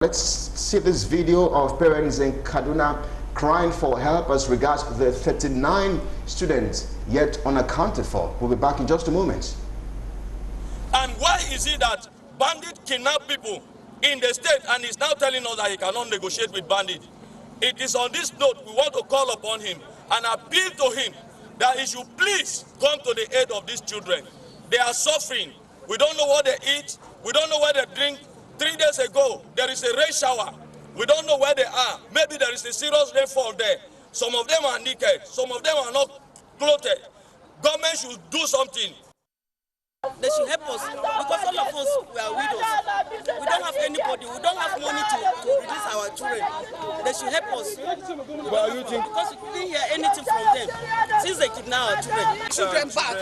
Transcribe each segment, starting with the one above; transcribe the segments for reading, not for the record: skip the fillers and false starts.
Let's see this video of parents in Kaduna crying for help as regards the 39 students yet unaccounted for. We'll be back in just a moment. And why is it that bandit kidnap people in the state and is now telling us that he cannot negotiate with bandit? It is on this note we want to call upon him and appeal to him that he should please come to the aid of these children. They are suffering. We don't know what they eat. We don't know what they drink. 3 days ago, there is a rain shower. We don't know where they are. Maybe there is a serious rainfall there. Some of them are naked. Some of them are not clothed. Government should do something. They should help us because all of us we are widows. We don't have anybody. We don't have money to release our children. They should help us. Well, you think? Because we didn't hear anything from them since they kidnapped our children. Children back.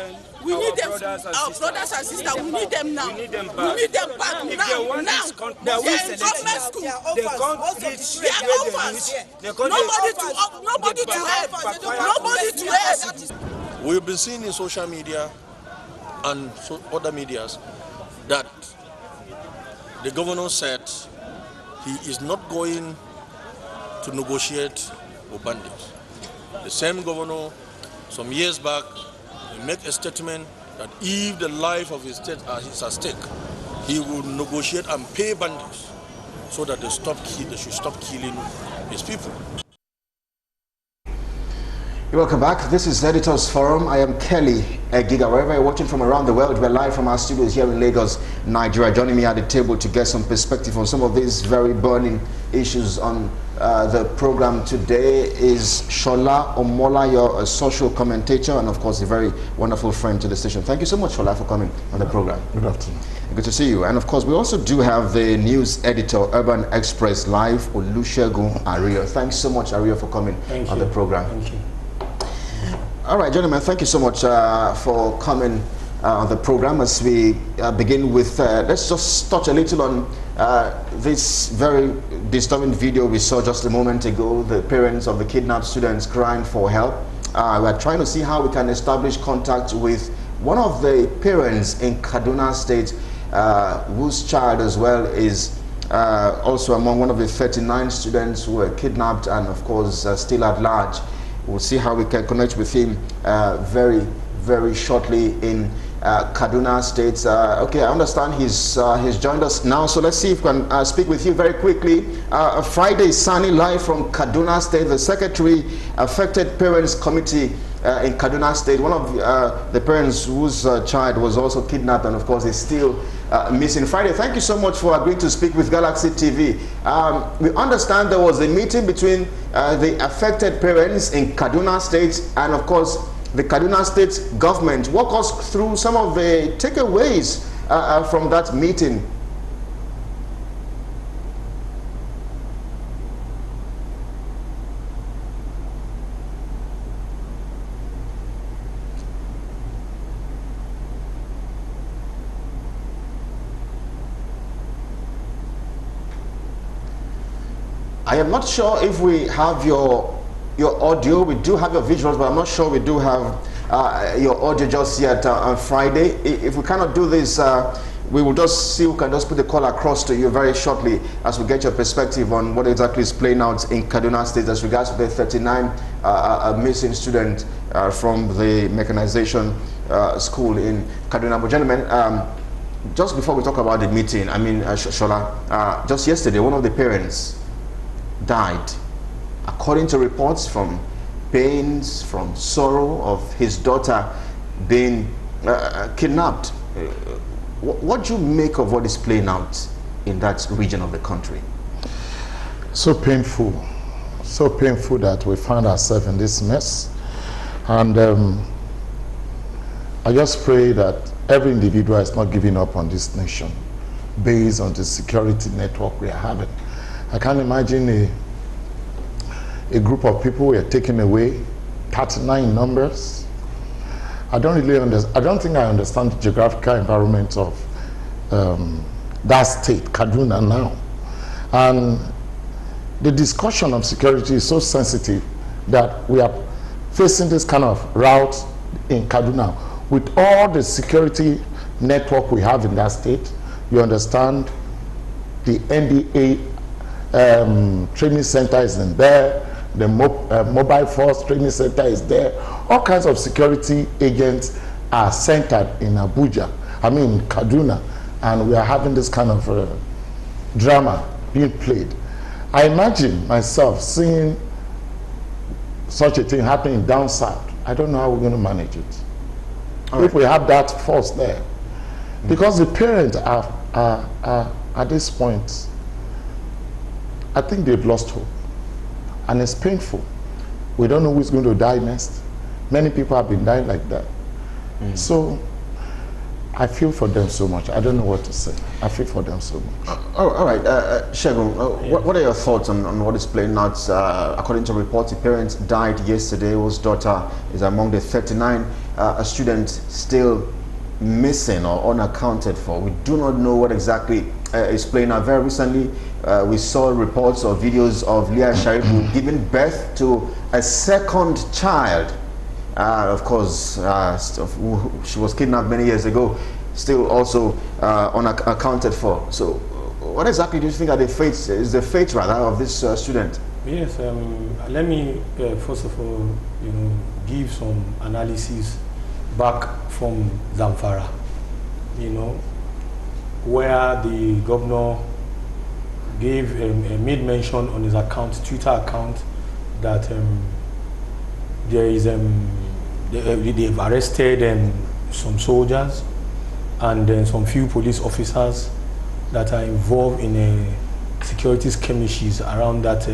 We need them. Our brothers and sisters. We need them now. We need them back. We need them back now. Now. They are in government school. They can't reach. They are orphans. Nobody to help. Nobody to help. We've been seeing in social media and other medias that the governor said he is not going to negotiate with bandits. The same governor, some years back, he made a statement that if the life of his state is at stake, he will negotiate and pay bandits so that they should stop killing his people. Welcome back. This is Editors Forum. I am Kelly Giga. Wherever you're watching from around the world, we're live from our studios here in Lagos, Nigeria. Joining me at the table to get some perspective on some of these very burning issues on the program today is Shola Omola, your social commentator and of course a very wonderful friend to the station. Thank you so much, Shola, for coming on the program. Good afternoon. Good to see you. And of course, we also do have the news editor, Urban Express Live, Olusegun Ario. Thanks so much, Ario, for coming on the program. Thank you. All right, gentlemen, thank you so much for coming on the program. As we begin with, let's just touch a little on this very disturbing video we saw just a moment ago, the parents of the kidnapped students crying for help. We're trying to see how we can establish contact with one of the parents in Kaduna State, whose child as well is also among one of the 39 students who were kidnapped and of course still at large. We'll see how we can connect with him very, very shortly in Kaduna State. Okay, I understand he's joined us now, so let's see if we can speak with you very quickly. Friday, Sani, live from Kaduna State, the Secretary Affected Parents Committee in Kaduna State. One of the parents whose child was also kidnapped and of course is still missing. Friday, thank you so much for agreeing to speak with Galaxy TV. We understand there was a meeting between the affected parents in Kaduna State and of course the Kaduna State government. Walk us through some of the takeaways from that meeting. I am not sure if we have your audio. We do have your visuals, but I'm not sure we do have your audio just yet on Friday. If we cannot do this, we will just see if we can just put the call across to you very shortly as we get your perspective on what exactly is playing out in Kaduna State as regards to the 39 missing students from the mechanization school in Kaduna. But gentlemen, just before we talk about the meeting, I mean, Shola, just yesterday, one of the parents died, according to reports from pains, from sorrow of his daughter being kidnapped. What do you make of what is playing out in that region of the country? So painful that we find ourselves in this mess. And I just pray that every individual is not giving up on this nation based on the security network we are having. I can't imagine a group of people were taken away, 39 numbers. I don't really understand. I don't think I understand the geographical environment of that state, Kaduna now. And the discussion of security is so sensitive that we are facing this kind of route in Kaduna with all the security network we have in that state. You understand the NDA training center is in there. The mobile force training center is there. All kinds of security agents are centered in Abuja, Kaduna, and we are having this kind of drama being played. I imagine myself seeing such a thing happening down south. I don't know how we're going to manage it. If we have that force there. Because the parents are at this point, I think they've lost hope. And it's painful. We don't know who's going to die next. Many people have been dying like that. So I feel for them so much. I don't know what to say. I feel for them so much. All right. Shegun, what are your thoughts on what is playing out? According to reports, the parents died yesterday, whose daughter is among the 39 students still missing or unaccounted for. We do not know what exactly is playing out. Very recently, we saw reports or videos of Leah Sharibu giving birth to a second child. Of course, she was kidnapped many years ago, still also unaccounted for. So, what exactly do you think are the fates, is the fate rather of this student? Yes, let me first of all, give some analysis back from Zamfara, where the governor made mention on his Twitter account, that there is they've arrested some soldiers and some few police officers that are involved in security skirmishes around that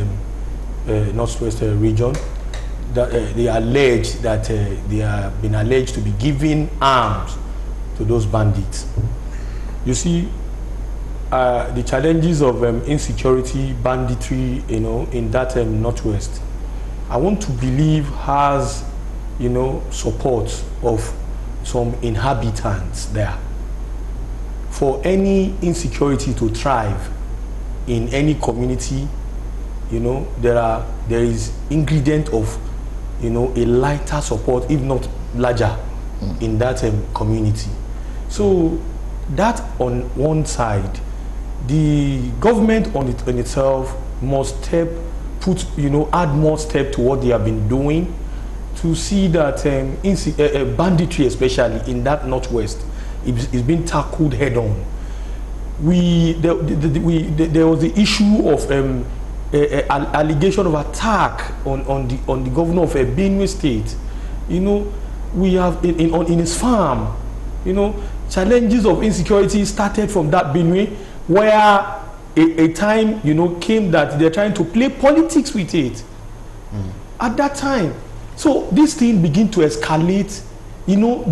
northwest region. That they allege that they have been alleged to be giving arms to those bandits. You see, the challenges of insecurity, banditry, in that northwest, I want to believe has, support of some inhabitants there. For any insecurity to thrive in any community, there is ingredient of, a lighter support, if not larger, in that community. So that on one side, the government on itself must add more step to what they have been doing to see that banditry, especially in that northwest, is being tackled head on. There was the issue of allegation of attack on the governor of Benue State. We have in his farm. Challenges of insecurity started from that Benue, where a time came that they're trying to play politics with it. At that time, so this thing began to escalate,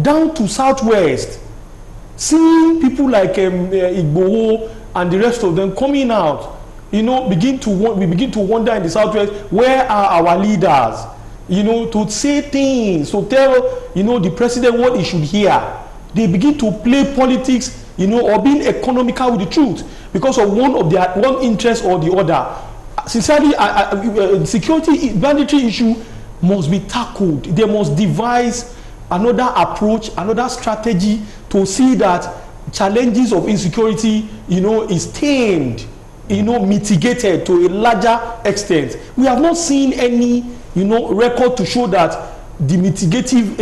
down to southwest. Seeing people like Igboho and the rest of them coming out, we begin to wonder in the southwest, where are our leaders? To say things, to tell the president what he should hear. They begin to play politics, or being economical with the truth because of one interest or the other. Sincerely, security banditry issue must be tackled. They must devise another approach, another strategy to see that challenges of insecurity, is tamed, mitigated to a larger extent. We have not seen any, record to show that the mitigative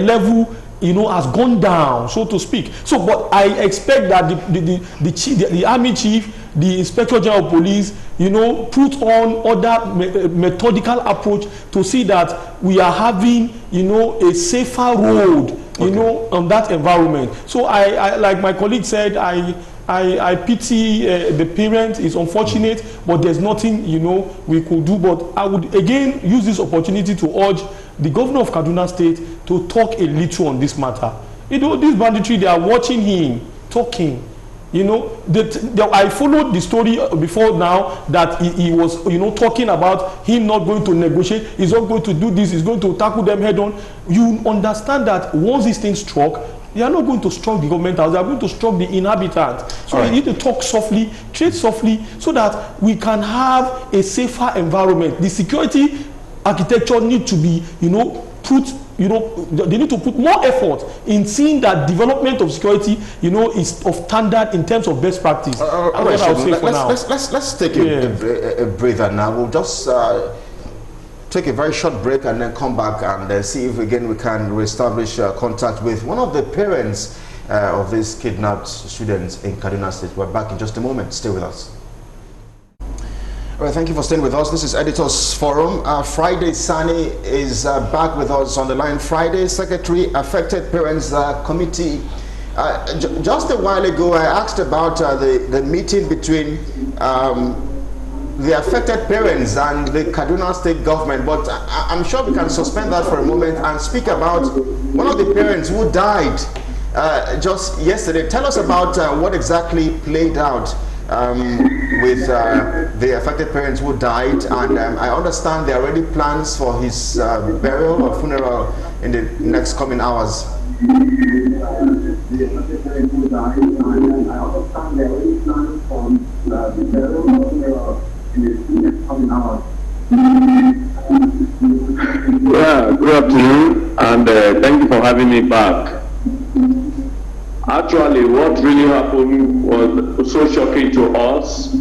level, has gone down, so to speak. So, but I expect that the army chief, the inspector general of police, put on other methodical approach to see that we are having, a safer road, on that environment. So I like my colleague said, I pity the parent. It's unfortunate, but there's nothing, we could do. But I would again use this opportunity to urge the governor of Kaduna State to talk a little on this matter. This banditry, they are watching him talking. I followed the story before now that he was, talking about him not going to negotiate. He's not going to do this. He's going to tackle them head on. You understand that once this thing struck, they are not going to struck the government house. They are going to struck the inhabitants. So you need to talk softly, tread softly, so that we can have a safer environment. The security architecture needs to be, put you know, they need to put more effort in seeing that development of security, you know, is of standard in terms of best practice. All right, let's take a breather now. We'll just take a very short break and then come back and see if again we can reestablish contact with one of the parents of these kidnapped students in Kaduna State. We're back in just a moment. Stay with us. All right, thank you for staying with us. This is Editors Forum. Friday Sani is back with us on the line. Friday, Secretary Affected Parents Committee. Just a while ago, I asked about the meeting between the affected parents and the Kaduna State government, but I'm sure we can suspend that for a moment and speak about one of the parents who died just yesterday. Tell us about what exactly played out with the affected parents who died, and I understand there are already plans for his burial or funeral in the next coming hours. Yeah, good afternoon, and thank you for having me back. Actually, what really happened was so shocking to us.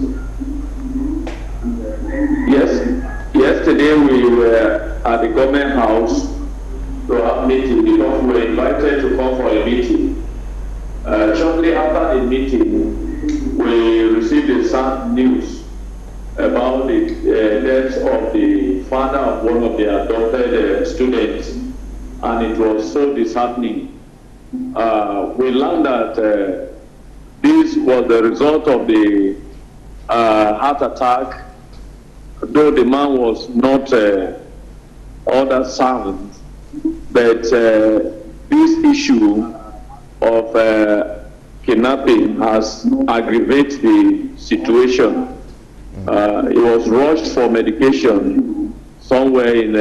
Yesterday we were at the government house to have a meeting because we were invited to come for a meeting. Shortly after the meeting, we received a sad news about the death of the father of one of the adopted students, and it was so disheartening. We learned that this was the result of the heart attack, though the man was not other sound, but this issue of kidnapping has aggravated the situation. He was rushed for medication somewhere in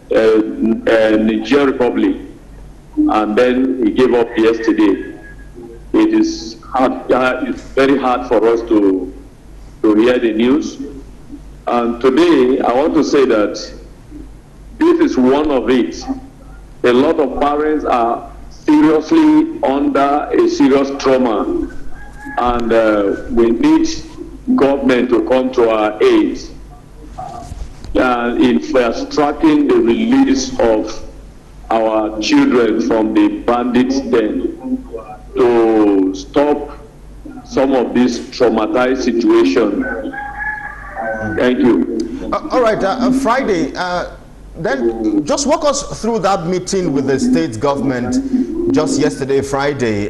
Niger Republic, and then he gave up yesterday. It is hard, it's very hard for us to hear the news. And today, I want to say that this is one of it. A lot of parents are seriously under a serious trauma, and we need government to come to our aid in fast-tracking the release of our children from the bandits den, to stop some of this traumatized situation. Thank you. All right, Friday, then just walk us through that meeting with the state government just yesterday, Friday.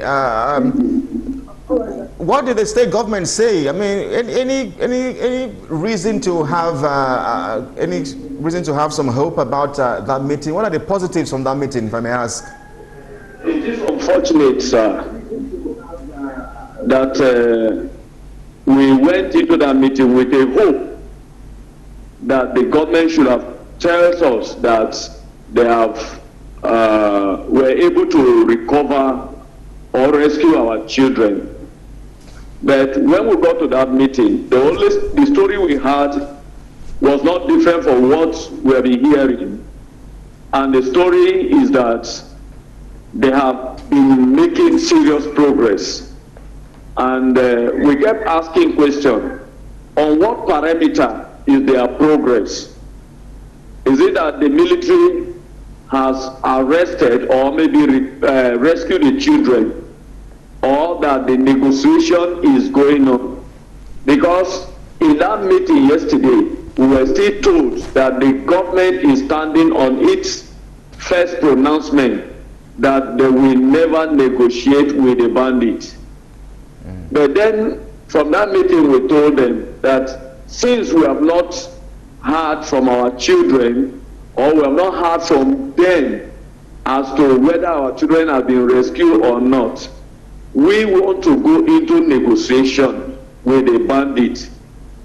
What did the state government say? I mean, any reason to have some hope about that meeting? What are the positives from that meeting, if I may ask? It is unfortunate, sir, that we went into that meeting with a hope that the government should have told us that they have were able to recover or rescue our children. But when we got to that meeting, the story we had was not different from what we have been hearing. And the story is that they have been making serious progress. And we kept asking questions, on what parameter is their progress? Is it that the military has arrested or maybe rescued the children, or that the negotiation is going on? Because in that meeting yesterday, we were still told that the government is standing on its first pronouncement that they will never negotiate with the bandits. But then from that meeting we told them that since we have not heard from our children, or we have not heard from them as to whether our children have been rescued or not, we want to go into negotiation with the bandits.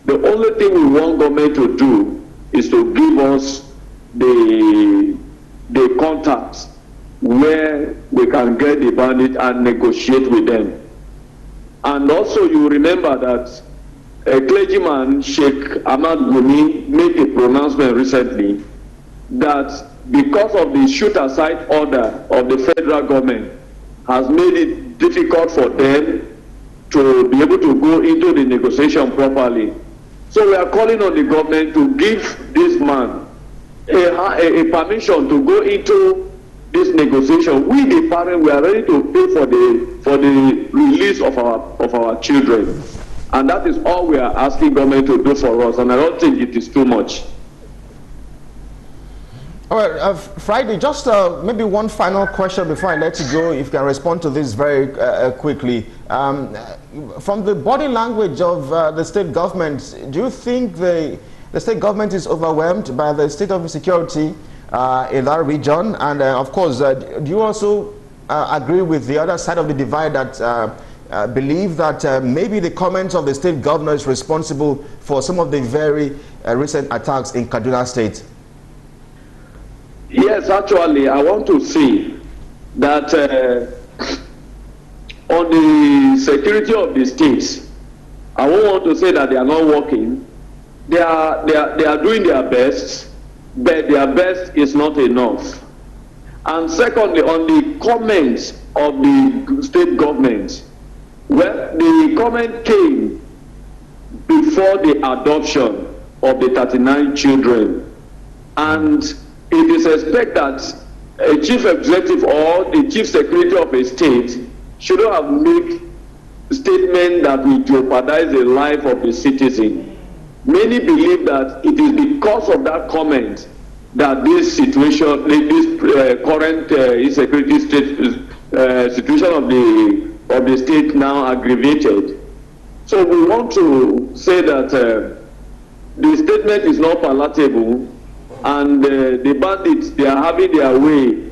The only thing we want government to do is to give us the contacts where we can get the bandits and negotiate with them. And also you remember that a clergyman, Sheikh Ahmad Gumi, made a pronouncement recently that because of the shoot-aside order of the federal government has made it difficult for them to be able to go into the negotiation properly. So we are calling on the government to give this man a permission to go into this negotiation. We, the parents, we are ready to pay for the release of our children, and that is all we are asking government to do for us. And I don't think it is too much. All right, Friday, just maybe one final question before I let you go, if you can respond to this very quickly. From the body language of the state government, do you think the state government is overwhelmed by the state of insecurity in that region? And of course, do you also agree with the other side of the divide that believe that maybe the comments of the state governor is responsible for some of the very recent attacks in Kaduna State? Yes, actually, I want to say that on the security of the states, I won't want to say that they are not working. They are doing their best, but their best is not enough. And secondly, on the comments of the state government, well, the comment came before the adoption of the 39 children, and it is expected that a chief executive or the chief secretary of a state shouldn't have made statement that will jeopardize the life of the citizen. Many believe that it is because of that comment that this situation, this current insecurity situation of the state now aggravated. So we want to say that the statement is not palatable, and the bandits, they are having their way.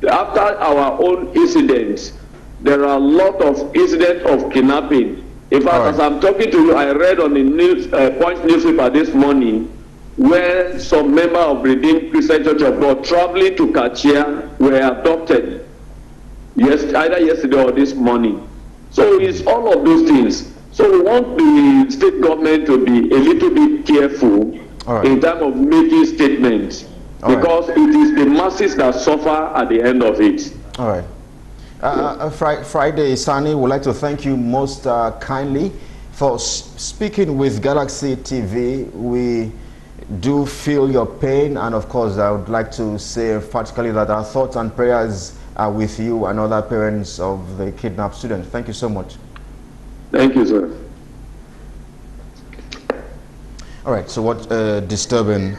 After our own incidents, there are a lot of incidents of kidnapping. In fact, as I'm talking to you, I read on the news, Punch newspaper this morning, where some member of Redeemed Christian Church of God traveling to Kachia were abducted. Yes, either yesterday or this morning. So it's all of those things. So we want the state government to be a little bit careful in terms of making statements, because it is the masses that suffer at the end of it. All right. Friday, Sani, would like to thank you most kindly for speaking with Galaxy TV. We do feel your pain, and of course, I would like to say particularly that our thoughts and prayers are with you and other parents of the kidnapped students. Thank you so much. Thank you, sir. All right, so what a disturbing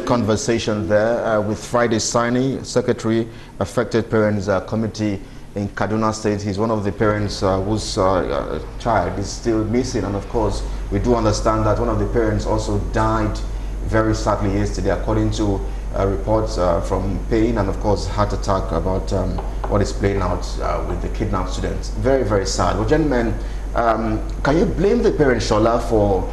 conversation there with Friday Sani, Secretary, Affected Parents Committee in Kaduna State. He's one of the parents whose child is still missing, and of course, we do understand that one of the parents also died very sadly yesterday, according to reports from pain and of course heart attack, about what is playing out with the kidnapped students. Very, very sad. Well, gentlemen, can you blame the parents, Shola, for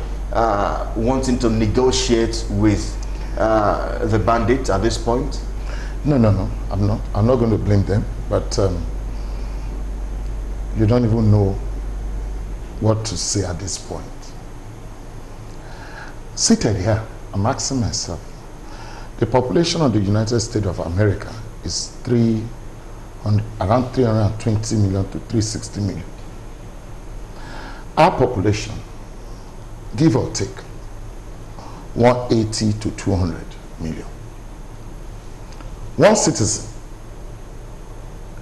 wanting to negotiate with the bandit at this point? No, I'm not going to blame them, but you don't even know what to say at this point. Seated here, I'm asking myself, the population of the United States of America is around 320 million to 360 million. Our population, give or take, 180 to 200 million. One citizen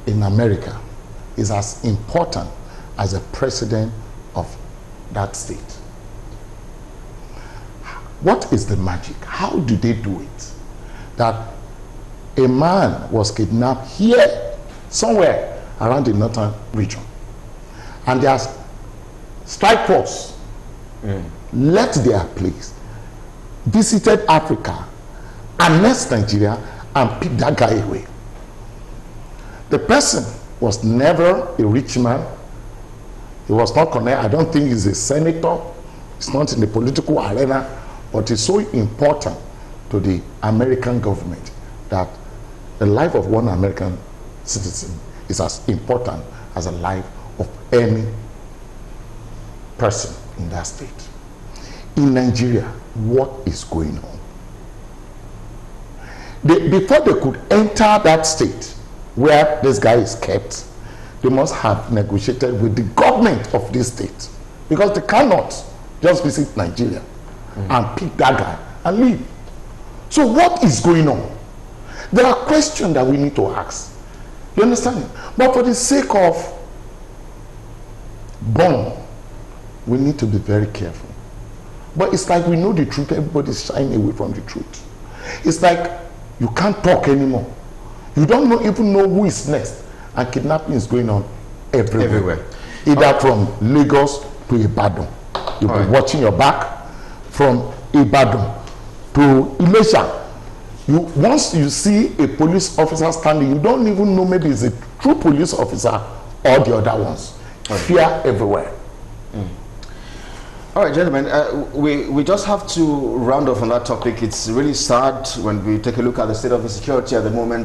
in America is as important as a president of that state. What is the magic? How do they do it? That a man was kidnapped here, somewhere around the northern region, and they are strike force left their place, visited Africa, annexed Nigeria, and picked that guy away. The person was never a rich man. He was not connected. I don't think he's a senator. He's not in the political arena, but it's so important to the American government that the life of one American citizen is as important as the life of any person in that state. In Nigeria, what is going on? before they could enter that state where this guy is kept, they must have negotiated with the government of this state, because they cannot just visit Nigeria and pick that guy and leave. So what is going on? There are questions that we need to ask. You understand? But for the sake of bond, we need to be very careful. But it's like we know the truth, everybody's shying away from the truth. It's like you can't talk anymore. You don't even know who is next. And kidnapping is going on everywhere. Either from Lagos to Ibadan. You'll be watching your back. From Ibadan to Ilesha. Once you see a police officer standing, you don't even know maybe it's a true police officer or the other ones. Fear everywhere. All right, gentlemen, we just have to round off on that topic. It's really sad when we take a look at the state of the security at the moment.